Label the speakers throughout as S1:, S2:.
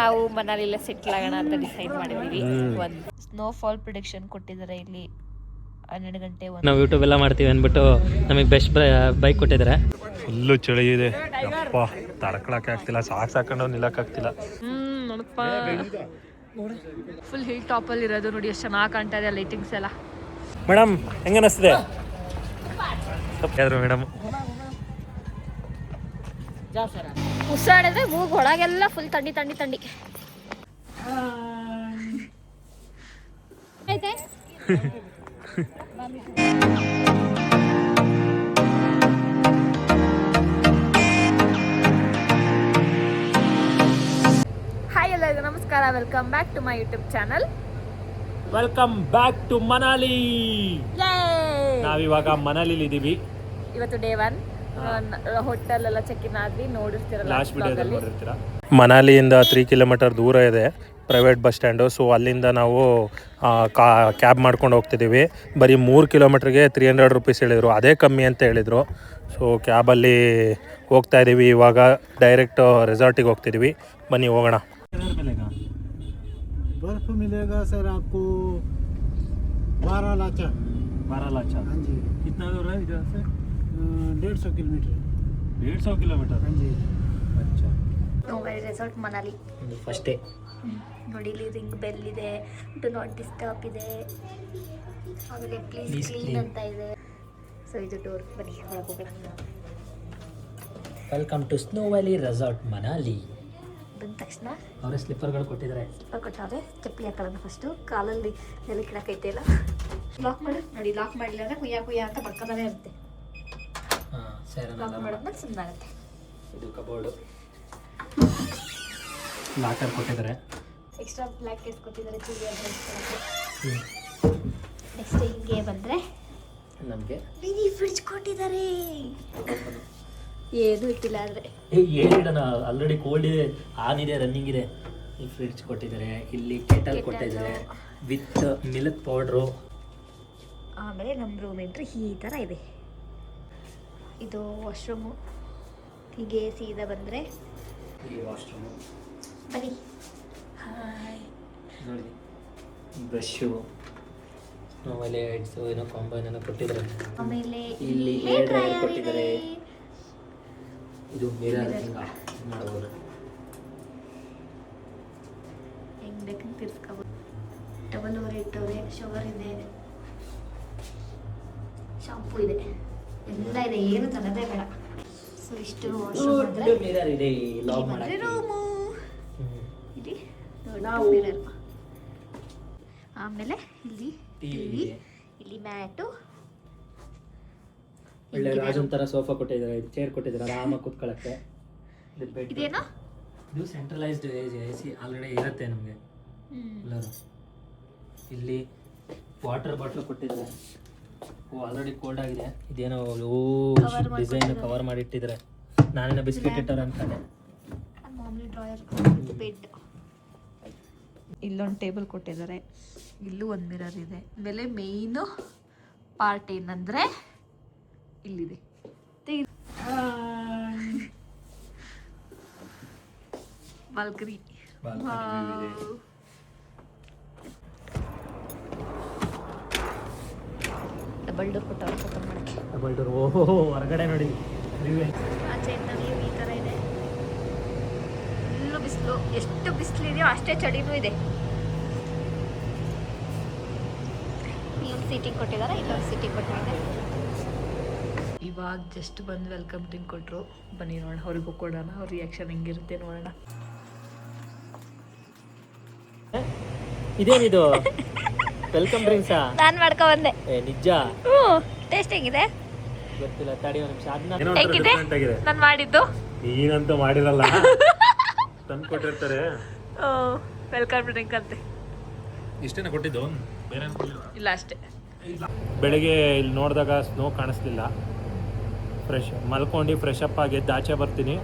S1: ನಾವು ಮನಾಲಿಲ್ಲ ಸೆಟ್ಲ್ ಆಗೋಣ ಅಂತ ಡಿಸೈಡ್ ಮಾಡಿದೀವಿ. ಒಂದು ಸ್ನೋಫಾಲ್ ಪ್ರಿಡಿಕ್ಷನ್ ಕೊಟ್ಟಿದ್ದಾರೆ ಇಲ್ಲಿ 12 ಗಂಟೆ.
S2: ನಾವು ಯೂಟ್ಯೂಬ್ ಎಲ್ಲ ಮಾಡ್ತೀವಿ ಅಂದ್ಬಿಟ್ಟು ನಮಗೆ ಬೆಸ್ಟ್ ಬೈಕ್ ಕೊಟ್ಟಿದ್ದಾರೆ.
S3: ಫುಲ್ಲು ಚಳಿ ಇದೆ, ಅಪ್ಪ ತಡ್ಕೊಳಕ್ಕೆ ಆಗ್ತಿಲ್ಲ, ಸಾಕೊಂಡು ನಿಲ್ಲಕ್ಕಾಗ್ತಿಲ್ಲ.
S1: ನೋಡಪ್ಪ ಫುಲ್ ಹಿಲ್ ಟಾಪ್ ಅಲ್ಲಿ ಇರೋದು ನೋಡಿ, ಎಷ್ಟು ಚೆನ್ನಾಗಿ ಕಾಣ್ತಾ ಇದೆ ಲೈಟಿಂಗ್ಸ್ ಎಲ್ಲ.
S3: ಮೇಡಮ್ ಹೆಂಗ ಅನಿಸ್ತಿದೆ ಮೇಡಮ್?
S1: ಉಸಿರಾಡಿದ್ರೆ ಮೂಗು ಒಳಗೆಲ್ಲ ಫುಲ್ ಥಂಡಿ ಥಂಡಿ ಥಂಡಿ ಐತೆ. ಹಾಯ್ ಎಲ್ಲರಿಗೂ ನಮಸ್ಕಾರ, welcome back to my YouTube channel.
S3: Welcome back to Manali. ನಾವಿವಾಗ ಮನಾಲಿಲಿ ಇದೀವಿ.
S1: ಇವತ್ತು ಡೇ 1. ಹೋಟೆಲ್ ಎಲ್ಲ ಚೆಕ್ ಇನ್ ಆದ್ವಿ, ನೋಡಿರ್ತೀರ.
S3: ಮನಾಲಿಯಿಂದ 3 ಕಿಲೋಮೀಟರ್ ದೂರ ಇದೆ ಪ್ರೈವೇಟ್ ಬಸ್ ಸ್ಟ್ಯಾಂಡು. ಸೊ ಅಲ್ಲಿಂದ ನಾವು ಕ್ಯಾಬ್ ಮಾಡ್ಕೊಂಡು ಹೋಗ್ತಿದ್ದೀವಿ. ಬರೀ 3 ಕಿಲೋಮೀಟ್ರಿಗೆ 300 ರೂಪೀಸ್ ಹೇಳಿದರು, ಅದೇ ಕಮ್ಮಿ ಅಂತ ಹೇಳಿದರು. ಸೊ ಕ್ಯಾಬಲ್ಲಿ ಹೋಗ್ತಾ ಇದ್ದೀವಿ. ಇವಾಗ ಡೈರೆಕ್ಟ್ ರೆಸಾರ್ಟಿಗೆ ಹೋಗ್ತಿದ್ದೀವಿ, ಬನ್ನಿ ಹೋಗೋಣ.
S4: बर्फ मिलेगा सर आपको 12 लाचा.
S3: 12 लाचा?
S4: हाँ जी.
S3: कितना दूर है इधर से?
S4: 150 किलोमीटर.
S3: 150 किलोमीटर?
S4: हाँ जी.
S3: अच्छा.
S1: ನೋವರಿ ರೆಸಾರ್ಟ್ ಮನಾಲಿ
S2: ಫಸ್ಟ್ ಡೇ.
S1: ನೋಡಿ, ಇಲ್ಲಿ ರಿಂಗ್ ಬೆಲ್ ಇದೆ, ಡು ನಾಟ್ ಡಿಸ್ಟರ್ಬ್ ಇದೆ, ಆಮೇಲೆ ಪ್ಲೀಸ್ ಕ್ಲೀನ್ ಅಂತ ಇದೆ. ಸೊ ಇದು ಡೋರ್, ಬನ್ನಿ ಒಳಗೆ ಹೋಗೋಣ.
S2: Welcome to snow valley resort Manali.
S1: ಬಂದ ತಕ್ಷಣ
S2: ಅವರೇ ಸ್ಲಿಪ್ಪರ್ಗಳು ಕೊಟ್ಟಿದ್ದಾರೆ.
S1: ಸ್ಲಿಪ್ಪರ್ ಕೊಟ್ಟಾರೆ, ಚಪ್ಪಲಿ ಹಾಕೊಳ್ಳೋಣ ಫಸ್ಟು. ಕಾಲಲ್ಲಿ ನೆಲ ಕಿಡಕೈತೆ ಇಲ್ಲ, ಲಾಕ್ ಮಾಡಿ ನೋಡಿ. ಲಾಕ್ ಮಾಡಲಿಲ್ಲ ಅಂದರೆ ಕುಯ್ಯ ಕುಯ್ಯ ಅಂತ ಪಕ್ಕದಲ್ಲೇ ಇರುತ್ತೆ.
S2: ಹಾಂ ಸರಿ,
S1: ಲಾಕ್ ಮಾಡೋದ್ಮೇಲೆ ಸುಮ್ಮನಾಗುತ್ತೆ.
S2: ಇದು ಕಬೋರ್ಡು, ಲಾಕರ್ ಕೊಟ್ಟಿದ್ದಾರೆ,
S1: ಎಕ್ಸ್ಟ್ರಾ ಬ್ಲ್ಯಾಂಕೆಟ್ ಕೊಟ್ಟಿದ್ದಾರೆ ಚೂರಿ ಅಂತ ಇಟ್ಕೊಳ್ಳೋಕ್ಕೆ. ನೆಕ್ಸ್ಟ್ ಹಿಂಗೆ ಬಂದರೆ
S2: ನಮಗೆ
S1: ಮಿನಿ ಫ್ರಿಡ್ಜ್ ಕೊಟ್ಟಿದ್ದಾರೆ. ಏನು ಇಟ್ಟಿಲ್ಲ ಆದರೆ
S2: ಏನಿಡೋಣ, ಆಲ್ರೆಡಿ ಕೋಲ್ಡ್ ಇದೆ, ಆನ್ ಇದೆ, ರನ್ನಿಂಗ್ ಇದೆ. ಈ ಫ್ರಿಡ್ಜ್ ಕೊಟ್ಟಿದ್ದಾರೆ, ಇಲ್ಲಿ ಕೆಟಲ್ ಕೊಟ್ಟಿದ್ದಾರೆ ವಿತ್ ಮಿಲ್ಕ್ ಪೌಡ್ರು.
S1: ಆಮೇಲೆ ನಮ್ಮ ರೂಮ್ ಎಂಟ್ರಿ ಈ ಥರ ಇದೆ. ಇದು ವಾಶ್ರೂಮು. ಹೀಗೆ ಸೀದಾ ಬಂದರೆ
S2: ಈ ವಾಶ್ರೂಮು.
S1: ಬನ್ನಿ. ಹಾಯ್
S2: ನೋಡಿ, ಬ್ರಷು, ಆಮೇಲೆ ಹೆಡ್ಸು ಏನೋ ಕಾಂಬೈನ್ ಏನೋ ಕೊಟ್ಟಿದ್ದಾರೆ.
S1: ಆಮೇಲೆ
S2: ಇಲ್ಲಿ ಹೇರ್ ಡ್ರೈಯರ್ ಕೊಟ್ಟಿದ್ದಾರೆ. ಇದು ಮಿರರ್ ಮಾಡಬಹುದು,
S1: ಹೆಂಗ್ ಬೇಕಂತ ತಿರ್ಸ್ಕೋಬಹುದು. ಡಬಲ್ ಓವರ್ ಇಟ್ಟವ್ರೆ, ಶವರ್ ಇದೆ, ಶಾಂಪೂ ಇದೆ, ಎಲ್ಲ ಇದೆ, ಏನು ತರದೇ ಬೇಡ. ಸೊ ಇಷ್ಟು
S2: ಮಿರರ್ ಇದೆ ಲಾಕ್ ಮಾಡಕ್ಕೆ.
S1: ರೂಮು ಇಲ್ಲಿ ದೊಡ್ಡ ಮಿರರ್. ಆಮೇಲೆ ಇಲ್ಲಿ ಟಿವಿ, ಇಲ್ಲಿ ಮ್ಯಾಟು,
S2: ಒಳ್ಳೆ ರಾಜನ್ ತರ ಸೋಫಾ ಕೊಟ್ಟಿದ್ದಾರೆ, ಚೇರ್ ಕೊಟ್ಟಿದ್ದಾರೆ ಆರಾಮಾಗಿ ಕೂತ್ಕೊಳ್ಳಕ್ಕೆ.
S1: ಇದೇನೋ
S2: ಇದು ಸೆಂಟ್ರಲೈಸ್ಡ್ AC ಆಲ್ರೆಡಿ ಇರುತ್ತೆ ನಮಗೆ ಎಲ್ಲರೂ. ಇಲ್ಲಿ ವಾಟರ್ ಬಾಟ್ಲು ಕೊಟ್ಟಿದ್ದಾರೆ. ಆಲ್ರೆಡಿ ಕೋಲ್ಡ್ ಆಗಿದೆ. ಇದೇನೋ ಡಿಸೈನ್ ಕವರ್ ಮಾಡಿ ಇಟ್ಟಿದ್ದಾರೆ. ನಾನೇನೋ ಬಿಸ್ಕೆಟ್ ಇಟ್ಟವ್ರೆ ಅನ್ಕೊಂಡೆ.
S1: ಮಾಮೂಲಿ ಡ್ರಾಯರ್, ಬೆಡ್. ಇಲ್ಲೊಂದು ಟೇಬಲ್ ಕೊಟ್ಟಿದ್ದಾರೆ, ಇಲ್ಲೂ ಒಂದು ಮಿರರ್ ಇದೆ. ಆಮೇಲೆ ಮೇಯ್ನು ಪಾರ್ಟ್ ಏನಂದರೆ ಇಲ್ಲಿದೆ ಬಾಲ್ಕನಿ. ಡಬಲ್ ಡೋರ್ ಕೊಟ್ಟವ್ರು ಓಪನ್ ಮಾಡೋಕ್ಕೆ.
S2: Double door. ಓಹೋ, ಹೊರಗಡೆ ನೋಡಿ
S1: ಆಚೆಯಿಂದ ವ್ಯೂ ಈ ಥರ ಇದೆ. ಫುಲ್ಲು ಬಿಸಿಲು, ಎಷ್ಟು ಬಿಸಿಲಿದೆಯೋ ಅಷ್ಟೇ ಚಳಿನೂ ಇದೆ. ಇಲ್ಲೊಂದು ಸೀಟಿಂಗ್ ಕೊಟ್ಟಿದ್ದಾರೆ, ಇಲ್ಲೊಂದು ಸೀಟಿಂಗ್ ಕೊಟ್ಟಿದ್ದಾರೆ. ಇವಾಗ ಜಸ್ಟ್ ಬಂದು ವೆಲ್ಕಮ್ ಡ್ರಿಂಕ್ ಕೊಟ್ಟರು. ಬನ್ನಿ ನೋಡೋಣ, ಅವ್ರಿಗೂ ಕೊಡೋಣ, ಅವ್ರ ರಿಯಾಕ್ಷನ್ ಹೆಂಗಿರುತ್ತೆ ನೋಡೋಣ.
S2: ಇದೇನಿದು ವೆಲ್ಕಮ್ ಡ್ರಿಂಕ್ಸಾ?
S1: ನಾನು ಮಾಡ್ಕೊ ಬಂದೆ.
S2: ನಿಜ?
S1: ಟೇಸ್ಟ್ ಹೆಂಗಿದೆ
S2: ಗೊತ್ತಿಲ್ಲ, ತಡಿ ಒಂದು ನಿಮಿಷ. ಅದನ್ನ
S1: ಹೆಂಗಿದೆ ನಾನು ಮಾಡಿದ್ದು?
S3: ನೀನಂತೂ ಮಾಡಿರಲ್ಲ, ತಂದು ಕೊಟ್ಟಿರ್ತಾರೆ.
S1: ವೆಲ್ಕಮ್ ಡ್ರಿಂಕ್ ಅಂತೆ.
S3: ಇಷ್ಟೇನ ಕೊಟ್ಟಿದ್ದು, ಬೇರೆ
S1: ಇಲ್ಲ ಅಷ್ಟೇ.
S3: ಬೆಳಗ್ಗೆ ಇಲ್ಲಿ ನೋಡಿದಾಗ ಸ್ನೋ ಕಾಣಿಸ್ಲಿಲ್ಲ. ಮಲ್ಕೊಂಡು ಫ್ರೆಶ್ ಅಪ್ ಆಗಿ ಆಚೆ ಬರ್ತೀನಿ.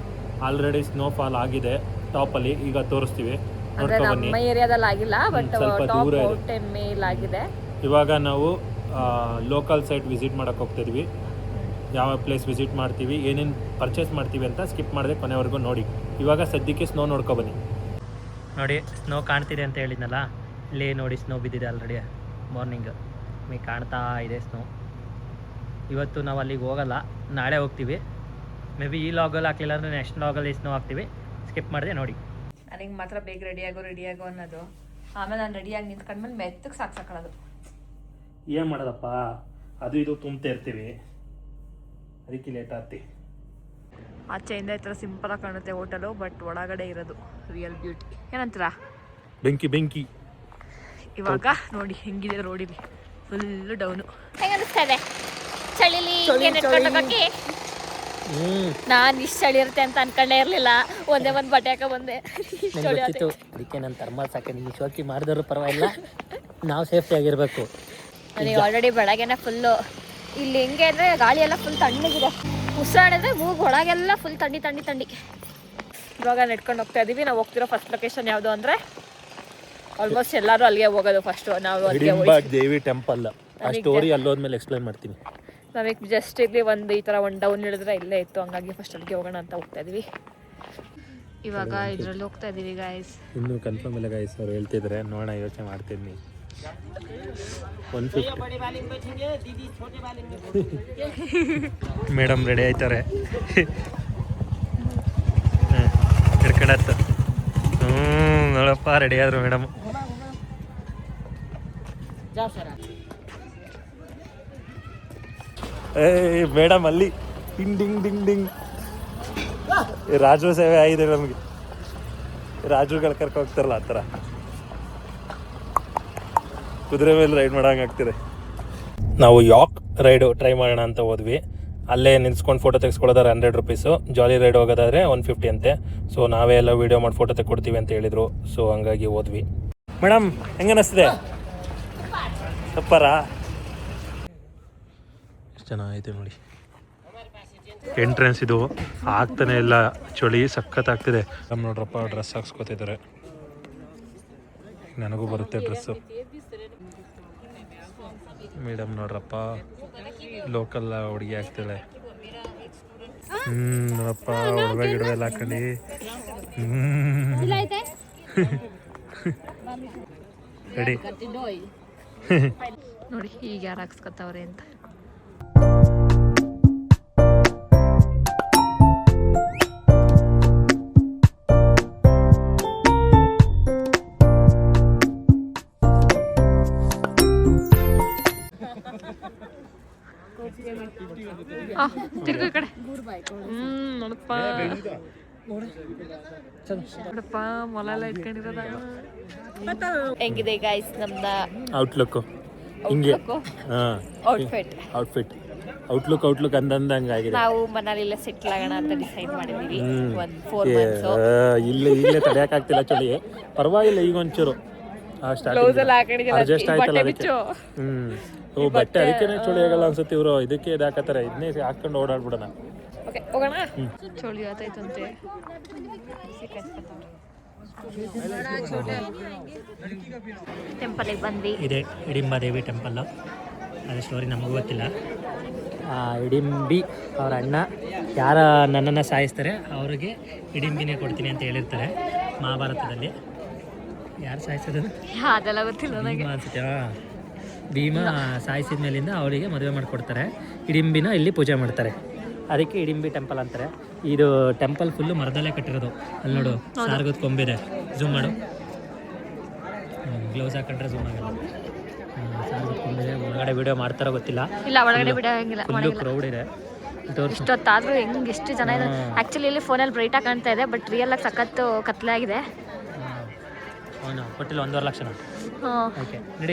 S3: ಆಲ್ರೆಡಿ ಸ್ನೋ ಫಾಲ್ ಆಗಿದೆ ಟಾಪಲ್ಲಿ. ಈಗ ತೋರಿಸ್ತೀವಿ,
S1: ನಮ್ಮ ಏರಿಯಾದಲ್ಲಿ ಆಗಿಲ್ಲ, ಬಟ್
S3: ಸ್ವಲ್ಪ
S1: ಟಾಪ್
S3: ದೂರ ಇದೆ.
S1: ಮೌಂಟೇನ್ ಮೇಲ್ ಆಗಿದೆ.
S3: ಇವಾಗ ನಾವು ಲೋಕಲ್ ಸೈಟ್ ವಿಸಿಟ್ ಮಾಡೋಕ್ಕೆ ಹೋಗ್ತಿದ್ವಿ. ಯಾವ ಪ್ಲೇಸ್ ವಿಸಿಟ್ ಮಾಡ್ತೀವಿ, ಏನೇನು ಪರ್ಚೇಸ್ ಮಾಡ್ತೀವಿ ಅಂತ ಸ್ಕಿಪ್ ಮಾಡದೆ ಕೊನೆವರೆಗೂ ನೋಡಿ. ಇವಾಗ ಸದ್ಯಕ್ಕೆ ಸ್ನೋ ನೋಡ್ಕೊಬನ್ನಿ.
S2: ನೋಡಿ ಸ್ನೋ ಕಾಣ್ತಿದೆ ಅಂತ ಹೇಳಿದ್ನಲ್ಲ, ಇಲ್ಲಿ ನೋಡಿ ಸ್ನೋ ಬಿದ್ದಿದೆ ಆಲ್ರೆಡಿ ಮಾರ್ನಿಂಗ್. ನಿಮಗೆ ಕಾಣ್ತಾ ಇದೆ ಸ್ನೋ. ಇವತ್ತು ನಾವು ಅಲ್ಲಿಗೆ ಹೋಗಲ್ಲ, ನಾಳೆ ಹೋಗ್ತೀವಿ. ಮೇ ಬಿ ಈ ಲಾಗಲ್ಲಿ ಹಾಕಲಿಲ್ಲ ಅಂದರೆ ನೆಕ್ಸ್ಟ್ ಲಾಗಲ್ಲಿ ಸ್ನೋ ಹಾಕ್ತೀವಿ. ಸ್ಕಿಪ್ ಮಾಡಿದೆ ನೋಡಿ.
S1: ನನಗೆ ಮಾತ್ರ ಬೇಗ ರೆಡಿಯಾಗೋ ಅನ್ನೋದು. ಆಮೇಲೆ ನಾನು ರೆಡಿಯಾಗಿ ನಿಂತ್ಕೊಂಡ್ಮೇಲೆ ಮೆತ್ತಗೆ ಸಾಕೊಳ್ಳೋದು.
S3: ಏನು ಮಾಡೋದಪ್ಪ, ಅದು ಇದು ತುಂಬ್ತಾ ಇರ್ತೀವಿ, ಅದಕ್ಕೆ ಲೇಟ್ ಆಗ್ತಿ.
S1: ಆಚೆಯಿಂದ ಈ ಥರ ಸಿಂಪಲಾಗಿ ಕಾಣುತ್ತೆ ಹೋಟೆಲು, ಬಟ್ ಒಳಗಡೆ ಇರೋದು ರಿಯಲ್ ಬ್ಯೂಟಿ. ಏನಂತೀರಾ?
S3: ಬೆಂಕಿ ಬೆಂಕಿ.
S1: ಇವಾಗ ನೋಡಿ ಹೆಂಗಿದೆ ರೋಡಿಲಿ, ಫುಲ್ಲು ಡೌನು.
S5: ಹೆಂಗನಿಸ್ತದೆ ಚಳಿಲಿ ನೆಟ್ಕೊಂಡೋಗಕ್ಕೆ? ನಾನು ಇಷ್ಟು ಚಳಿ ಇರುತ್ತೆ ಅಂತ ಅನ್ಕೊಂಡೇ ಇರಲಿಲ್ಲ. ಒಂದೇ ಒಂದು ಬಟ್ಟೆ ಹಾಕ ಬಂದೆ.
S2: ಅದಕ್ಕೆ ನಾನು ಥರ್ಮಲ್ ಸಾಕೊಂಡು ಶೋಕಿ ಮಾಡಿದ್ರು ಪರವಾಗಿಲ್ಲ, ನಾವು ಸೇಫ್ಟಿ ಆಗಿರಬೇಕು.
S5: ನನಗೆ ಆಲ್ರೆಡಿ ಬೆಳಗ್ಗೆನೆ ಫುಲ್ಲು ಇಲ್ಲಿ ಹೆಂಗೆ ಅಂದರೆ ಗಾಳಿ ಎಲ್ಲ ಫುಲ್ ತಣ್ಣಗಿದೆ. ಉಸಿರಾಡಿದ್ರೆ ಮೂಗು ಒಳಗೆಲ್ಲ ಫುಲ್ ಥಂಡಿ. ಇವಾಗ ನೆಟ್ಕೊಂಡು ಹೋಗ್ತಾ ಇದ್ದೀವಿ. ನಾವು ಹೋಗ್ತಿರೋ ಫಸ್ಟ್ ಲೊಕೇಶನ್ ಯಾವುದು ಅಂದರೆ ಆಲ್ಮೋಸ್ಟ್ ಎಲ್ಲರೂ ಅಲ್ಲಿಗೆ ಹೋಗೋದು ಫಸ್ಟು. ನಾವು ಅಲ್ಲಿಗೆ
S3: ದೇವಿ ಟೆಂಪಲ್ ಆ ಸ್ಟೋರಿ ಅಲ್ಲೋದ್ಮೇಲೆ ಎಕ್ಸ್ಪ್ಲೈನ್ ಮಾಡ್ತೀನಿ.
S1: ನಮಗೆ ಜಸ್ಟ್ ಇಲ್ಲಿ ಒಂದು ಈ ಥರ ಒಂದು ಡೌನ್ ಹಿಡಿದ್ರೆ ಇಲ್ಲೇ ಇತ್ತು, ಹಂಗಾಗಿ ಫಸ್ಟ್ ಅಲ್ಲಿಗೆ ಹೋಗೋಣ ಅಂತ ಹೋಗ್ತಾ ಇದ್ವಿ. ಇವಾಗ ಇದರಲ್ಲಿ ಹೋಗ್ತಾ ಇದ್ದೀವಿ ಗಾಯ್ಸ್.
S3: ಇನ್ನೂ ಕನ್ಫರ್ಮ್ ಇಲ್ಲ ಗಾಯ್ಸ್, ಅವ್ರು ಹೇಳ್ತಿದ್ರೆ ನೋಡೋಣ, ಯೋಚನೆ ಮಾಡ್ತೀನಿ. 150 ಮೇಡಮ್ ರೆಡಿ ಆಯ್ತಾರೆ ಹಿಡ್ಕೊಂಡತ್ತ. ನೋಡಪ್ಪ ರೆಡಿ ಆದ್ರು ಮೇಡಮ್. ಮೇಡಮ್ ಅಲ್ಲಿ ding ding ding ding. Raju ಸೇವೆ ಆಗಿದೆ ನಮಗೆ, ರಾಜುಗಳು ಕರ್ಕೊ ಹೋಗ್ತಾರಲ್ಲ ಆ ಥರ ಕುದುರೆ ಮೇಲೆ ರೈಡ್ ಮಾಡೋಂಗೆ ಆಗ್ತಿದೆ. ನಾವು ಯಾಕ್ ರೈಡು ಟ್ರೈ ಮಾಡೋಣ ಅಂತ ಹೋದ್ವಿ. ಅಲ್ಲೇ ನಿಲ್ಸ್ಕೊಂಡು ಫೋಟೋ ತೆಗೆಸ್ಕೊಳ್ಳೋದಾದ್ರೆ 100 ರುಪೀಸು, ಜಾಲಿ ರೈಡ್ ಹೋಗೋದಾದ್ರೆ 150 ಅಂತೆ. ಸೊ ನಾವೇ ಎಲ್ಲ ವೀಡಿಯೋ ಮಾಡಿ ಫೋಟೋ ತೆಕ್ಕೊಡ್ತೀವಿ ಅಂತ ಹೇಳಿದರು. ಸೊ ಹಂಗಾಗಿ ಹೋದ್ವಿ. ಮೇಡಮ್ ಹೆಂಗೆ ಅನ್ನಿಸ್ತಿದೆ? ಸಪ್ಪರಾ? ಎಷ್ಟು ಚೆನ್ನಾಗೈತೆ ನೋಡಿ. ಎಂಟ್ರೆನ್ಸ್ ಇದು ಆಗ್ತಾನೆ ಇಲ್ಲ, ಚಳಿ ಸಖತ್ತಾಗ್ತಿದೆ. ನಮ್ಮ ನೋಡ್ರಪ್ಪ ಡ್ರೆಸ್ ಹಾಕ್ಸ್ಕೊತಿದ್ದಾರೆ, ನನಗೂ ಬರುತ್ತೆ ಡ್ರೆಸ್ಸು. ಮೇಡಮ್ ನೋಡ್ರಪ್ಪ ಲೋಕಲ್ ಹುಡುಗಿ ಆಗ್ತಾಳೆ. ನೋಡಪ್ಪ ಒಡವೆ ಗಿಡವೆ ಎಲ್ಲ ಹಾಕೊಂಡು ರೆಡಿ
S1: ನೋಡಿ ಈಗ ಯಾರು ಹಾಕ್ಸ್ಕೊತಾವ್ರೆ ಅಂತ. ತಿರ್ಗೋ ಕಡೆ. ನೋಡಪ್ಪ ನೋಡಪ್ಪ ಮೊಲ ಎಲ್ಲ ಇಟ್ಕೊಂಡಿರೋದ.
S5: ಹೆಂಗಿದೆ ಗೈಸ್ ನಮ್ದ
S3: ಔಟ್ಲುಕ್ ಹಿಂಗೆ
S5: ಔಟ್ಫಿಟ್?
S3: ಔಟ್ಲುಕ್ ಅಂದಂಗೆ
S5: ನಾವು ಮನಾಲಿಲ್ಲ ಸೆಟ್ಲ್ ಆಗೋಣ ಅಂತ ಡಿಸೈಡ್ ಮಾಡಿದೀವಿ. ಒಂದು 4 ಮಂತ್ಸ್
S3: ಇಲ್ಲೇ ತಡೆಯಕ್ಕಾಗ್ತಿಲ್ಲ ಚಳಿ. ಪರವಾಗಿಲ್ಲ ಈಗ ಒಂಚೂರು ಅಡ್ಜಸ್ಟ್ ಆಯ್ತಲ್ಲ ಅದಕ್ಕೆ. ಬಟ್ಟೆ ಅದಕ್ಕೇನೆ ಚಳಿ ಆಗಲ್ಲ ಅನ್ಸುತ್ತೆ. ಇವರು ಇದಕ್ಕೆ ಇದಾಕತ್ತಾರೆ, ಇದನ್ನೇ ಹಾಕೊಂಡು ಓಡಾಡ್ಬಿಡೋಣ.
S5: ಹೋಗೋಣ.
S1: ಚಳಿ ಆಯ್ತಂತೆ.
S5: ಟೆಂಪಲ್ಗೆ ಬಂದ್ವಿ.
S2: ಇದೆ ಹಿಡಿಂಬಾದೇವಿ ಟೆಂಪಲ್ಲು. ಅದು ಸ್ಟೋರಿ ನಮಗೂ ಗೊತ್ತಿಲ್ಲ. ಹಿಡಿಂಬಿ ಅವ್ರ ಅಣ್ಣ ಯಾರ ನನ್ನನ್ನು ಸಾಯಿಸ್ತಾರೆ ಅವ್ರಿಗೆ ಹಿಡಿಂಬಿನೇ ಕೊಡ್ತೀನಿ ಅಂತ ಹೇಳಿರ್ತಾರೆ ಮಹಾಭಾರತದಲ್ಲಿ. ಯಾರು ಸಾಯಿಸೋದು
S1: ಅದೆಲ್ಲ ಗೊತ್ತಿಲ್ಲ ನನಗೆ
S2: ಅನ್ಸುತ್ತೆ. ಭೀಮ ಸಾಯಿಸಿದ ಮೇಲಿಂದ ಅವಳಿಗೆ ಮದುವೆ ಮಾಡಿಕೊಡ್ತಾರೆ. ಹಿಡಿಂಬಿನ ಇಲ್ಲಿ ಪೂಜೆ ಮಾಡ್ತಾರೆ, ಅದಕ್ಕೆ ಹಿಡಿಂಬಿ ಟೆಂಪಲ್ ಅಂತಾರೆ. ಇದು ಟೆಂಪಲ್ ಫುಲ್ಲು ಮರದಲ್ಲೇ ಕಟ್ಟಿರೋದು. ಅಲ್ಲಿ ನೋಡು ಸಾರ್ಗದ ಕೊಂಬಿದೆ, ಝೂಮ್ ಮಾಡು. ಗ್ಲೌಸ್ ಹಾಕೊಂಡ್ರೆ ಝೂಮ್ ಆಗಲ್ಲ. ಸಾರ್ಗದ ಕೊಂಬಿದೆ. ಒಳಗಡೆ ವಿಡಿಯೋ ಮಾಡ್ತಾರೋ ಗೊತ್ತಿಲ್ಲ.
S1: ಇಲ್ಲ ಒಳಗಡೆ ಬಿಡಂಗಿಲ್ಲ.
S2: ಫುಲ್ಲು ಕ್ರೌಡ್ ಇದೆ.
S1: ಇಷ್ಟೊತ್ತಾದ್ರೂ ಹೆಂಗೆ ಎಷ್ಟು ಜನ ಇದೆ. ಆ್ಯಕ್ಚುಲಿ ಇಲ್ಲಿ ಫೋನಲ್ಲಿ ಬ್ರೈಟಾಗಿ ಕಾಣ್ತಾ ಇದೆ, ಬಟ್ ರಿಯಲ್ ಆಗಿ ಸಖತ್ತು ಕತ್ಲೆ ಆಗಿದೆ.
S2: ಕೊಟ್ಟಿಲ್ಲ 1.5 ಲಕ್ಷ.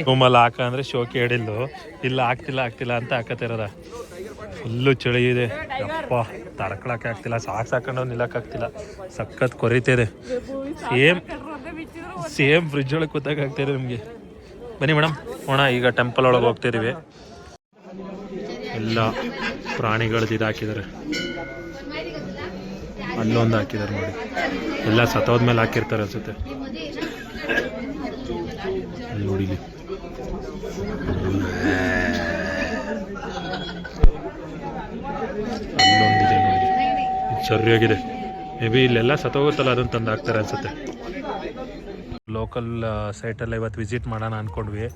S3: ರೂಮಲ್ಲಿ ಹಾಕ ಅಂದರೆ ಶೋಕಿ ಹೇಳಿದ್ದು, ಇಲ್ಲ ಆಗ್ತಿಲ್ಲ ಅಂತ ಹಾಕತ್ತಿರೋದ. ಫುಲ್ಲು ಚಳಿ ಇದೆ ಯಪ್ಪ, ತಡ್ಕೊಳಕ್ಕೆ ಆಗ್ತಿಲ್ಲ. ಸಾಕು ನಿಲ್ಲಕ್ಕಾಗ್ತಿಲ್ಲ, ಸಖತ್ ಕೊರಿತಿದೆ. ಸೇಮ್ ಫ್ರಿಜ್ ಒಳಗೆ ಕೂತಾಗ ಆಗ್ತಾಯಿದೆ ನಿಮಗೆ. ಬನ್ನಿ ಮೇಡಮ್ ಹೋಣ. ಈಗ ಟೆಂಪಲ್ ಒಳಗೆ ಹೋಗ್ತಿದ್ದೀವಿ. ಎಲ್ಲ ಪ್ರಾಣಿಗಳದ್ದು ಇದು ಹಾಕಿದ್ದಾರೆ, ಅಲ್ಲೊಂದು ಹಾಕಿದ್ದಾರೆ ನೋಡಿ. ಎಲ್ಲ ಸತ್ತೋದ್ಮೇಲೆ ಹಾಕಿರ್ತಾರೆ ಅನ್ಸುತ್ತೆ. ನೋಡಿ ಅಲ್ಲೊಂದಿದೆ ನೋಡಿ, ಸರಿಯಾಗಿದೆ. ಮೇ ಬಿ ಇಲ್ಲೆಲ್ಲ ಸತ್ತೋಗುತ್ತಲ್ಲ, ಅದನ್ನು ತಂದು ಹಾಕ್ತಾರೆ ಅನ್ಸುತ್ತೆ. ಲೋಕಲ್ ಸೈಟೆಲ್ಲ ಇವತ್ತು ವಿಸಿಟ್ ಮಾಡೋಣ ಅಂದ್ಕೊಂಡ್ವಿ,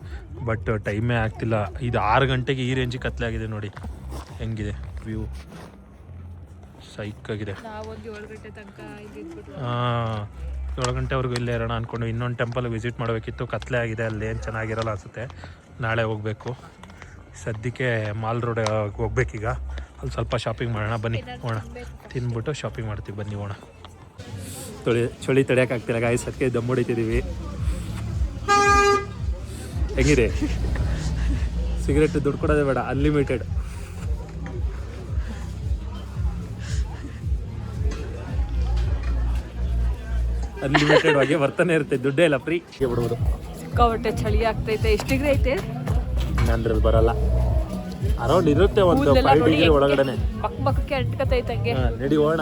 S3: ಬಟ್ ಟೈಮೇ ಆಗ್ತಿಲ್ಲ. ಇದು 6 ಗಂಟೆಗೆ ಈ ರೇಂಜಿಗೆ ಕತ್ಲೆ ಆಗಿದೆ ನೋಡಿ, ಹೆಂಗಿದೆ ವ್ಯೂ, ಸೈಕಾಗಿದೆ.
S5: ನಾವೊಂದು 7 ಗಂಟೆ ತನಕ
S3: ಹಾಂ, 7 ಗಂಟೆವರೆಗೂ ಇಲ್ಲೇ ಇರೋಣ ಅಂದ್ಕೊಂಡು. ಇನ್ನೊಂದು ಟೆಂಪಲ್ ವಿಸಿಟ್ ಮಾಡಬೇಕಿತ್ತು, ಕತ್ಲೆ ಆಗಿದೆ, ಅಲ್ಲಿ ಏನು ಚೆನ್ನಾಗಿರಲ್ಲ ಅನಿಸುತ್ತೆ. ನಾಳೆ ಹೋಗಬೇಕು. ಸದ್ಯಕ್ಕೆ ಮಾಲ್ ರೋಡ್ ಹೋಗ್ಬೇಕೀಗ, ಅಲ್ಲಿ ಸ್ವಲ್ಪ ಶಾಪಿಂಗ್ ಮಾಡೋಣ. ಬನ್ನಿ ಹೋಣ, ತಿಂದ್ಬಿಟ್ಟು ಶಾಪಿಂಗ್ ಮಾಡ್ತೀವಿ. ಬನ್ನಿ ಹೋಣ. ಚಳಿ ತಡೆಯೋಕ್ಕಾಗ್ತಿಲ್ಲ ಗಾಯ್ಸ್, ಅದಕ್ಕೆ ದಮ್ ಹೊಡಿತಿದ್ದೀವಿ. ಹೆಂಗಿದೆ? ಸಿಗರೆಟ್ ದುಡ್ಡು ಕೊಡೋದೇ ಬೇಡ, ಅನ್ಲಿಮಿಟೆಡ್. ಅನ್ಲಿಮಿಟೆಡ್ ಆಗಿ ಬರ್ತಾನೆ ಇರುತ್ತೆ, ದುಡ್ಡೇ ಇಲ್ಲ, ಫ್ರೀ ಬಿಡ್ಬೋದು.
S5: ಸಿಕ್ಕಾಪಟ್ಟೆ ಚಳಿ ಆಗ್ತೈತೆ. ಎಷ್ಟು ಡಿಗ್ರಿ ಐತೆ?
S3: ನಂದ್ರಲ್ಲಿ ಬರಲ್ಲ, ಅರೌಂಡ್ ಇರುತ್ತೆ ಒಂದು 5 ಡಿಗ್ರಿ ಒಳಗಡೆನೆ.
S5: ಪಕ್ಕಕ್ಕೆ ಅಂಟ್ಕತೈತೆ ಹಂಗೆ.
S3: ನಡಿ ಹೋಣ.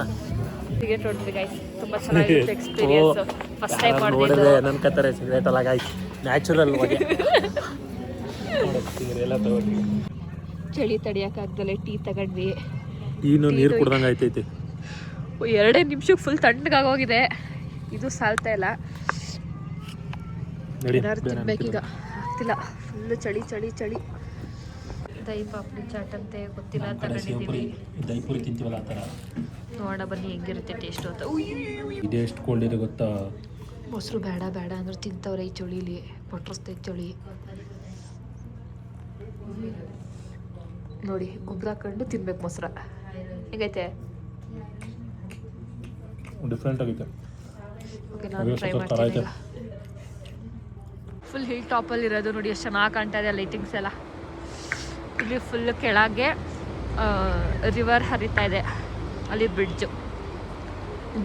S5: ಸಿಗರೇಟ್ ಹೊಡೆದ್ವಿ ಗೈಸ್, ತುಂಬಾ ಚೆನ್ನಾಗಿರುತ್ತೆ ಎಕ್ಸ್ಪೀರಿಯನ್ಸ್. ಫಸ್ಟ್ ಟೈಮ್ ಮಾಡಿದ್ದು.
S3: ನನ್ನ ಕತ್ತಾರೆ ಸಿಗರೇಟ್ ಅಲ್ಲ ಗಾಯ್ಸ್, ನ್ಯಾಚುರಲ್ ಬಗ್ಗೆ ಎಲ್ಲ ತಗೊಂಡ್ವಿ.
S5: ಚಳಿ ತಡಿಯಕ್ಕಾಗ್ದಲೆ ಟೀ ತಗೊಂಡ್ವಿ.
S3: ಟೀನು ನೀರು ಕುಡ್ದಂಗೆ ಆಯ್ತೈತಿ.
S5: 2 ನಿಮಿಷಕ್ಕೆ ಫುಲ್ ತಣ್ಣಗಾಗೋಗಿದೆ. ಇದು ಸಾಲ್ತಾ ಇಲ್ಲ. ಏನಾದ್ರು ತಿನ್ಬೇಕೀಗ, ಆಗ್ತಿಲ್ಲ. ಫುಲ್ ಚಳಿ ಚಳಿ ಚಳಿ. ದಹಿ ಪಾಪಡಿ ಚಾಟ್ ಅಂತೆ ಗೊತ್ತಿಲ್ಲ, ತಗೊಂಡಿದ್ದೀವಿ.
S3: ದೈಪುರಿ ತಿಂತೀವಲ್ಲ ಆ ಥರ.
S5: ನೋಡೋಣ ಬನ್ನಿ ಹೆಂಗಿರುತ್ತೆ ಟೇಸ್ಟ್ ಅಂತ.
S3: ಇದು ಎಷ್ಟು ಕೋಲ್ಡ್ ಇದೆ ಗೊತ್ತಾ?
S5: ಮೊಸರು ಬೇಡ ಬೇಡ ಅಂದ್ರೆ ತಿಂತವ್ರೆ ಈ ಚಳಿಲಿ. ಪೊಟ್ರಸ್ತೈತೆ ಚಳಿ ನೋಡಿ. ಗುಬ್ರ ಹಾಕೊಂಡು ತಿನ್ಬೇಕು ಮೊಸರ. ಹೆಂಗೈತೆ?
S3: ಡಿಫ್ರೆಂಟ್ ಆಗೈತೆ.
S5: ಓಕೆ, ನಾನು ಟ್ರೈ ಮಾಡ್ತೀನಿ. ಫುಲ್ ಹಿಲ್ ಟಾಪಲ್ಲಿ ಇರೋದು ನೋಡಿ, ಎಷ್ಟು ಚೆನ್ನಾಗಿ ಕಾಣ್ತಾ ಇದೆ ಲೈಟಿಂಗ್ಸ್ ಎಲ್ಲ. ಇಲ್ಲಿ ಫುಲ್ ಕೆಳಗೆ ರಿವರ್ ಹರಿತಾ ಇದೆ, ಅಲ್ಲಿ ಬ್ರಿಡ್ಜು.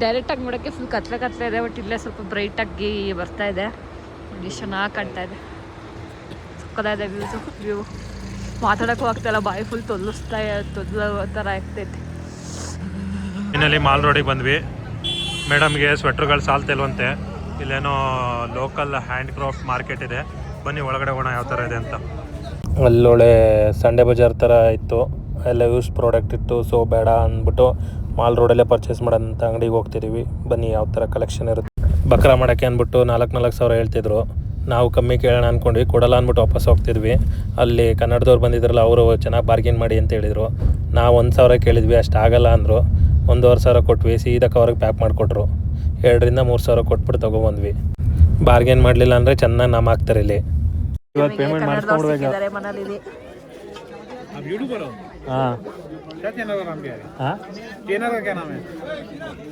S5: ಡೈರೆಕ್ಟಾಗಿ ನೋಡೋಕ್ಕೆ ಫುಲ್ ಕತ್ಲೆ ಕತ್ಲೆ ಇದೆ, ಬಟ್ ಇಲ್ಲೇ ಸ್ವಲ್ಪ ಬ್ರೈಟಾಗಿ ಬರ್ತಾ ಇದೆ ನೋಡಿ, ಚೆನ್ನಾಗಿ ಕಾಣ್ತಾ ಇದೆ. ಸಕ್ಕದಾಗಿದೆ ವ್ಯೂ. ಮಾತಾಡೋಕ್ಕೂ ಆಗ್ತಾಯಿಲ್ಲ, ಬಾಯಿ ಫುಲ್ ತೊದಲು ಥರ ಆಗ್ತೈತೆ.
S3: ಇನ್ನಲ್ಲಿ ಮಾಲ್ ರೋಡಿಗೆ ಬಂದ್ವಿ. ಮೇಡಮ್ಗೆ ಸ್ವೆಟ್ರ್ಗಳು ಸಾಲ್ತಿಲ್ವಂತೆ. ಇಲ್ಲೇನೋ ಲೋಕಲ್ ಹ್ಯಾಂಡ್ ಕ್ರಾಫ್ಟ್ ಮಾರ್ಕೆಟ್ ಇದೆ, ಬನ್ನಿ ಒಳಗಡೆ ಹೋಗೋಣ ಯಾವ ಥರ ಇದೆ ಅಂತ. ಅಲ್ಲೊಳ್ಳೆ ಸಂಡೆ ಬಜಾರ್ ಥರ ಇತ್ತು, ಎಲ್ಲ ಯೂಸ್ ಪ್ರಾಡಕ್ಟ್ ಇತ್ತು. ಸೊ ಬೇಡ ಅಂದ್ಬಿಟ್ಟು ಮಾಲ್ ರೋಡಲ್ಲೇ ಪರ್ಚೇಸ್ ಮಾಡೋಂಥ ಅಂಗಡಿಗೆ ಹೋಗ್ತಿದ್ದೀವಿ. ಬನ್ನಿ ಯಾವ ಥರ ಕಲೆಕ್ಷನ್ ಇರುತ್ತೆ. ಬಕ್ರಾ ಮಾಡೋಕ್ಕೆ ಅಂದ್ಬಿಟ್ಟು 4,000 ಸಾವಿರ ಹೇಳ್ತಿದ್ರು. ನಾವು ಕಮ್ಮಿ ಕೇಳೋಣ ಅಂದ್ಕೊಂಡ್ವಿ, ಕೊಡಲ್ಲ ಅಂದ್ಬಿಟ್ಟು ವಾಪಸ್ ಹೋಗ್ತಿದ್ವಿ. ಅಲ್ಲಿ ಕನ್ನಡದವ್ರು ಬಂದಿದ್ರಲ್ಲ, ಅವರು ಚೆನ್ನಾಗಿ ಬಾರ್ಗೇನ್ ಮಾಡಿ ಅಂತ ಹೇಳಿದರು. ನಾವು 1,000 ಕೇಳಿದ್ವಿ, ಅಷ್ಟು ಆಗಲ್ಲ ಅಂದರು. 1,500 ಕೊಟ್ವಿ, ಸೀದಾ ಕವರ್ಗೆ ಪ್ಯಾಕ್ ಮಾಡಿಕೊಟ್ರು. 2,000 3,000 ಕೊಟ್ಬಿಟ್ಟು ತೊಗೊಬಂದ್ವಿ. ಬಾರ್ಗೇನ್ ಮಾಡಲಿಲ್ಲ ಅಂದರೆ ಚೆನ್ನಾಗಿ ನಮ್ಮ ಹಾಕ್ತಾರೆ ಇಲ್ಲಿ. ಇವಾಗ ಪೇಮೆಂಟ್ ಮಾಡಿಸ್ಕೊಂಡ್ಬೇಕು. ಹಾಂ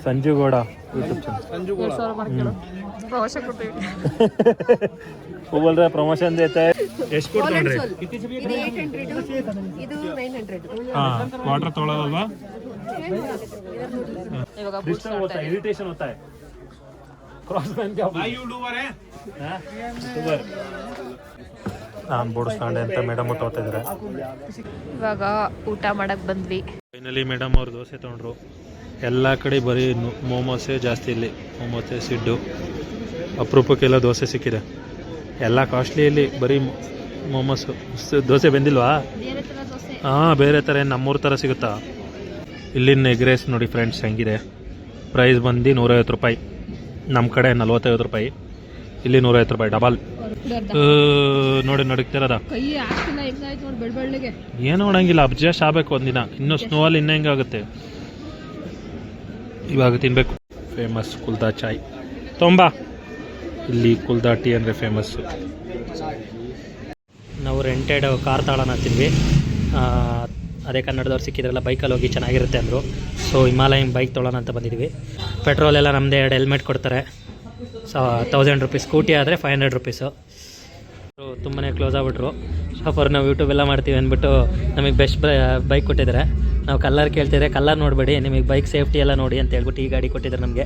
S3: ಸಂಜು ಗೌಡ ಯೂಟ್ಯೂಬ್ ಚಾನಲ್. बोल रहे प्रमोशन देता है. ಎಷ್ಟು ಕೊಡ್ತಾನ್ರಿ? ಇದು 800, ಇದು 900. हां ವಾಟರ್ ತೊಗೊಳ್ಳೋದಲ್ವಾ? ಇವಾಗ ಬೂಸ್ಟ್ ಹೋಗ್ತಾ है, इरिटेशन होता है. क्रॉस मैन क्या भाई यूट्यूबर है? हां यूट्यूबर. ನಾನು ಬೋಡಿಸ್ಕೊಂಡೆ ಅಂತ ಮೇಡಮ್ ತಗೋತಾ ಇದ್ದಾರೆ.
S5: ಇವಾಗ ಊಟ ಮಾಡಕ್ಕೆ ಬಂದ್ವಿ.
S3: ಫೈನಲಿ ಮೇಡಮ್ ಅವ್ರು ದೋಸೆ ತೊಗೊಂಡ್ರು. ಎಲ್ಲ ಕಡೆ ಬರೀ ಮೋಮೋಸೇ ಜಾಸ್ತಿ, ಇಲ್ಲಿ ಮೋಮೋಸೆ ಸಿಡ್ಡು. ಅಪರೂಪಕ್ಕೆಲ್ಲ ದೋಸೆ ಸಿಕ್ಕಿದೆ. ಎಲ್ಲ ಕಾಸ್ಟ್ಲಿಯಲ್ಲಿ ಬರೀ ಮೋಮೋಸು. ದೋಸೆ ಬಂದಿಲ್ವಾ? ಹಾಂ, ಬೇರೆ ಥರ ನಮ್ಮೂರ ಥರ ಸಿಗುತ್ತಾ? ಇಲ್ಲಿನ ಎಗ್ ರೈಸ್ ನೋಡಿ ಫ್ರೆಂಡ್ಸ್ ಹೆಂಗಿದೆ. ಪ್ರೈಸ್ ಬಂದು 150 ರೂಪಾಯಿ. ನಮ್ಮ ಕಡೆ 45 ರೂಪಾಯಿ, ಇಲ್ಲಿ 150 ರೂಪಾಯಿ ಡಬಲ್. ನೋಡಿ ನಡಕ್ತಿರೋದ ಏನು ನೋಡಂಗಿಲ್ಲ, ಅಬ್ಜಸ್ಟ್ ಆಗಬೇಕು ಒಂದಿನ. ಇನ್ನು ಸ್ನೋ ಅಲ್ಲಿ ಇನ್ನೂ ಹೆಂಗಾಗುತ್ತೆ. ಇವಾಗ ತಿನ್ನಬೇಕು. ಫೇಮಸ್ ಕುಲ್ದಾ ಚಾಯ್ ತೊಂಬ. ಇಲ್ಲಿ ಕುಲ್ದಾ ಟೀ ಅಂದರೆ ಫೇಮಸ್ಸು.
S2: ನಾವು ರೆಂಟೆಡ್ ಕಾರ್ ತಗೊಳ್ಳೋಣ ಅಂತಿದ್ವಿ. ಅದೇ ಕನ್ನಡದವ್ರು ಸಿಕ್ಕಿದ್ರಲ್ಲ, ಬೈಕಲ್ಲಿ ಹೋಗಿ ಚೆನ್ನಾಗಿರುತ್ತೆ ಅಂದರು. ಸೊ ಹಿಮಾಲಯನ್ ಬೈಕ್ ತೊಗೊಳ್ಳೋಣ ಅಂತ ಬಂದಿದ್ವಿ. ಪೆಟ್ರೋಲ್ ಎಲ್ಲ ನಮ್ಮದೇ 2 ಹೆಲ್ಮೆಟ್ ಕೊಡ್ತಾರೆ. 1000 ರೂಪೀಸ್. ಸ್ಕೂಟಿ ಆದರೆ 500 ರೂಪೀಸು. ತುಂಬಾ ಕ್ಲೋಸ್ ಆಗಿಬಿಟ್ರು. ಶಾಫರ್ ನಾವು ಯೂಟ್ಯೂಬ್ ಎಲ್ಲ ಮಾಡ್ತೀವಿ ಅಂದ್ಬಿಟ್ಟು ನಮಗೆ ಬೆಸ್ಟ್ ಬೈಕ್ ಕೊಟ್ಟಿದ್ದಾರೆ. ನಾವು ಕಲರ್ ಕೇಳ್ತಿದ್ರೆ ಕಲರ್ ನೋಡಬೇಡಿ, ನಿಮಗೆ ಬೈಕ್ ಸೇಫ್ಟಿ ಎಲ್ಲ ನೋಡಿ ಅಂತ ಹೇಳ್ಬಿಟ್ಟು ಈ ಗಾಡಿ ಕೊಟ್ಟಿದ್ದಾರೆ ನಮಗೆ.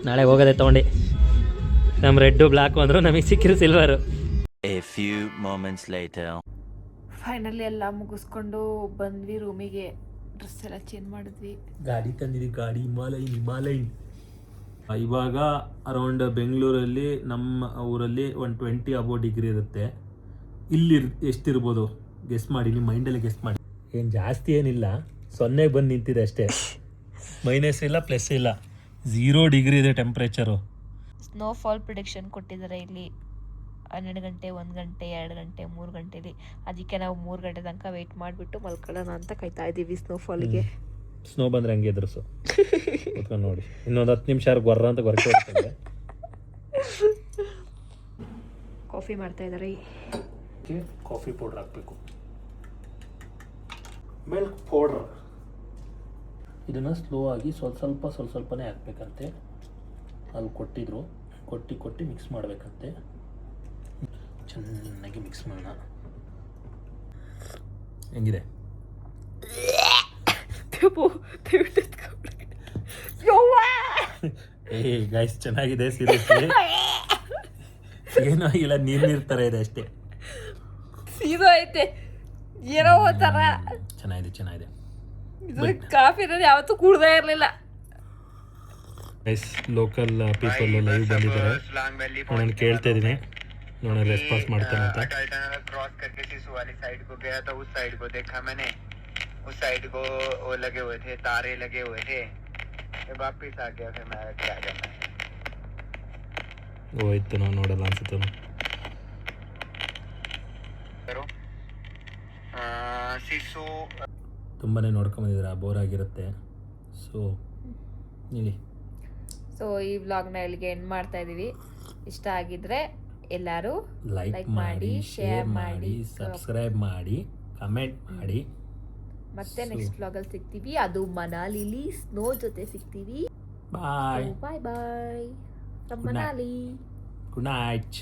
S2: ನಾಳೆ ಹೋಗೋದೆ ತೊಗೊಂಡು. ನಮ್ಮ ರೆಡ್ಡು ಬ್ಲ್ಯಾಕು ಅಂದರು, ನಮಗೆ ಸಿಕ್ಕಿರೋ silver.
S6: A few moments later.
S5: Finally ಎಲ್ಲ ಮುಗಿಸ್ಕೊಂಡು ಬಂದ್ವಿ ರೂಮಿಗೆ. ಡ್ರೆಸ್ ಎಲ್ಲ ಚೇಂಜ್ ಮಾಡಿದ್ವಿ.
S3: ಗಾಡಿ ತಂದಿದ್ವಿ, ಗಾಡಿ ಹಿಮಾಲಯನ್. ಇವಾಗ ಅರೌಂಡ್ ಬೆಂಗಳೂರಲ್ಲಿ ನಮ್ಮ ಊರಲ್ಲಿ 120 ಅಬೋ ಡಿಗ್ರಿ ಇರುತ್ತೆ. ಇಲ್ಲಿ ಎಷ್ಟಿರ್ಬೋದು ಗೆಸ್ ಮಾಡಿ, ನಿಮ್ಮ ಮೈಂಡಲ್ಲಿ ಗೆಸ್ ಮಾಡಿ. ಏನು ಜಾಸ್ತಿ ಏನಿಲ್ಲ, 0ಗೆ ಬಂದು ನಿಂತಿದೆ ಅಷ್ಟೇ. ಮೈನಸ್ ಇಲ್ಲ, ಪ್ಲಸ್ ಇಲ್ಲ, 0 ಡಿಗ್ರಿ ಇದೆ ಟೆಂಪ್ರೇಚರು.
S1: ಸ್ನೋಫಾಲ್ ಪ್ರಿಡಿಕ್ಷನ್ ಕೊಟ್ಟಿದ್ದಾರೆ ಇಲ್ಲಿ 12 ಗಂಟೆ 1 ಗಂಟೆ 2 ಗಂಟೆ 3 ಗಂಟೆಲಿ. ಅದಕ್ಕೆ ನಾವು 3 ಗಂಟೆ ತನಕ ವೆಯ್ಟ್ ಮಾಡಿಬಿಟ್ಟು ಮಲ್ಕೊಳ್ಳೋಣ ಅಂತ ಕಾಯ್ತಾ ಇದ್ದೀವಿ ಸ್ನೋಫಾಲಿಗೆ.
S3: ಸ್ನೋ ಬಂದರೆ ಹಂಗೆ ಎದುರಿಸು ಕೂತ್ಕೊಂಡು ನೋಡಿ. ಇನ್ನೊಂದು 10 ನಿಮಿಷ ಗೊರ್ರ ಅಂತ ಗೊರಕೆ ಹೋಗ್ತದೆ.
S1: ಕಾಫಿ ಮಾಡ್ತಾ ಇದ್ದಾರೆ.
S3: ಕಾಫಿ ಪೌಡ್ರ್ ಹಾಕಬೇಕು, ಮಿಲ್ಕ್ ಪೌಡ್ರ್. ಇದನ್ನು ಸ್ಲೋ ಆಗಿ ಸ್ವಲ್ಪನೇ ಹಾಕ್ಬೇಕಂತೆ. ಅಲ್ಲಿ ಕೊಟ್ಟಿದ್ರು, ಕೊಟ್ಟು ಮಿಕ್ಸ್ ಮಾಡಬೇಕಂತೆ. ಚೆನ್ನಾಗಿ ಮಿಕ್ಸ್ ಮಾಡೋಣ. ಹೆಂಗಿದೆ? ಗೈಸ್ ಚೆನ್ನಾಗಿದೆ ಸೀರಿಯಸ್ಲಿ. ಏನೋ ಇಲ್ಲ, ನೀರು ಥರ ಇದೆ ಅಷ್ಟೇ.
S1: ಸೀದಾ ಐತೆ, ಏನೋ ಒಂಥರ
S3: ಚೆನ್ನಾಗಿದೆ.
S1: ಕಾಫಿ ಯಾವತ್ತೂ ಕುಡ್ದೇ ಇರಲಿಲ್ಲ.
S3: ಗೈಸ್ ಲೋಕಲ್ ಪೀಪಲ್ ಲೈವ್ ಬಂದಿದ್ದಾರೆ. ನಾನು ಕೇಳ್ತಾ ಇದ್ದೀನಿ, ನೋಡೋಣ ರೆಸ್ಪಾನ್ಸ್ ಮಾಡ್ತಾನೆ ಅಂತ.
S7: क्रॉस करके सिसु वाली साइड को गया था, उस साइड को देखा मैंने, उस साइड को वो लगे हुए थे, तारे लगे हुए थे. फिर वापिस आ गया, फिर मैं क्या करना है.
S3: ಹೋಯ್ತು, ನಾವು ನೋಡಲ್ಲ ಅನ್ಸುತ್ತೆ.
S7: सिसु
S3: ತುಂಬಾ ನೋಡ್ಕೊಂಬಂದಿದ್ರೆ ಬೋರ್ ಆಗಿರುತ್ತೆ. ಸೊ ಹೇಳಿ.
S1: ಸೊ ಈ ವ್ಲಾಗ್ನ ಇಲ್ಲಿಗೆ ಎಂಡ್ ಮಾಡ್ತಾ ಇದ್ದೀವಿ. ಇಷ್ಟ ಆಗಿದ್ರೆ ಎಲ್ಲರೂ
S3: ಲೈಕ್ ಮಾಡಿ, ಶೇರ್ ಮಾಡಿ, ಸಬ್ಸ್ಕ್ರೈಬ್ ಮಾಡಿ, ಕಮೆಂಟ್ ಮಾಡಿ.
S1: ಮತ್ತೆ ನೆಕ್ಸ್ಟ್ ವ್ಲಾಗಲ್ಲಿ ಸಿಗ್ತೀವಿ. ಅದು ಮನಾಲಿಲಿ ಸ್ನೋ ಜೊತೆ ಸಿಗ್ತೀವಿ.
S3: Bye
S1: bye bye from
S3: Good night.
S1: Manali.
S3: Good night.